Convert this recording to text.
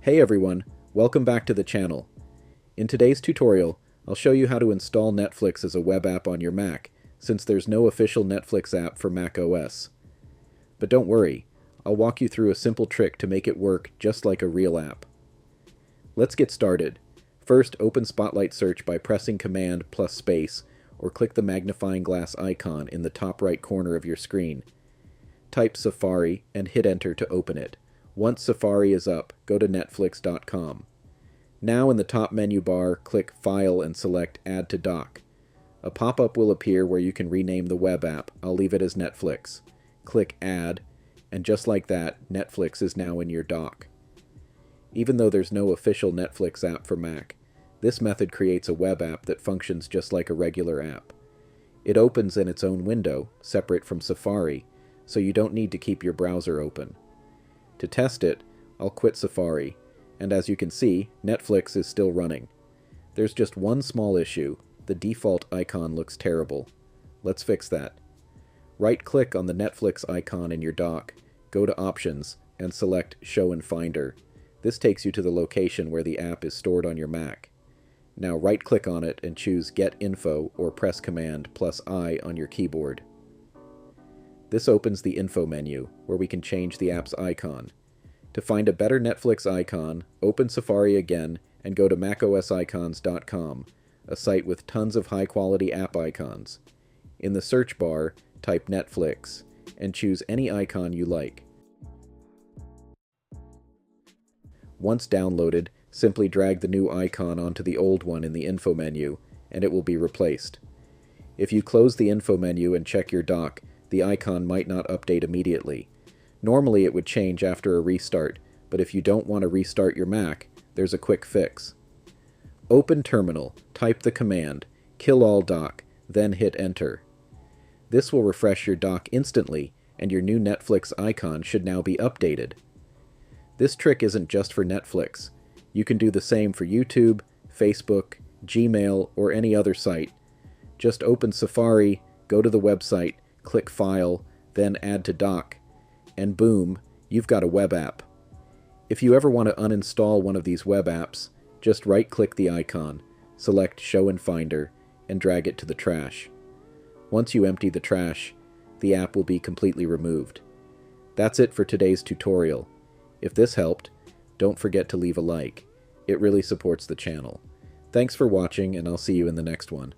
Hey everyone, welcome back to the channel. In today's tutorial, I'll show you how to install Netflix as a web app on your Mac, since there's no official Netflix app for Mac OS. But don't worry, I'll walk you through a simple trick to make it work just like a real app. Let's get started. First, open Spotlight Search by pressing Command plus space, or click the magnifying glass icon in the top right corner of your screen. Type Safari and hit Enter to open it. Once Safari is up, go to netflix.com. Now in the top menu bar, click File and select Add to Dock. A pop-up will appear where you can rename the web app. I'll leave it as Netflix. Click Add, and just like that, Netflix is now in your dock. Even though there's no official Netflix app for Mac, this method creates a web app that functions just like a regular app. It opens in its own window, separate from Safari, so you don't need to keep your browser open. To test it, I'll quit Safari, and as you can see, Netflix is still running. There's just one small issue: the default icon looks terrible. Let's fix that. Right-click on the Netflix icon in your dock, go to Options, and select Show in Finder. This takes you to the location where the app is stored on your Mac. Now right-click on it and choose Get Info or press Command plus I on your keyboard. This opens the Info menu, where we can change the app's icon. To find a better Netflix icon, open Safari again and go to macosicons.com, a site with tons of high-quality app icons. In the search bar, type Netflix, and choose any icon you like. Once downloaded, simply drag the new icon onto the old one in the Info menu, and it will be replaced. If you close the Info menu and check your dock, the icon might not update immediately. Normally it would change after a restart, but if you don't want to restart your Mac, there's a quick fix. Open Terminal, type the command, kill all dock, then hit Enter. This will refresh your dock instantly, and your new Netflix icon should now be updated. This trick isn't just for Netflix. You can do the same for YouTube, Facebook, Gmail, or any other site. Just open Safari, go to the website, click File, then Add to Dock, and boom, you've got a web app. If you ever want to uninstall one of these web apps, just right-click the icon, select Show in Finder, and drag it to the trash. Once you empty the trash, the app will be completely removed. That's it for today's tutorial. If this helped, don't forget to leave a like. It really supports the channel. Thanks for watching, and I'll see you in the next one.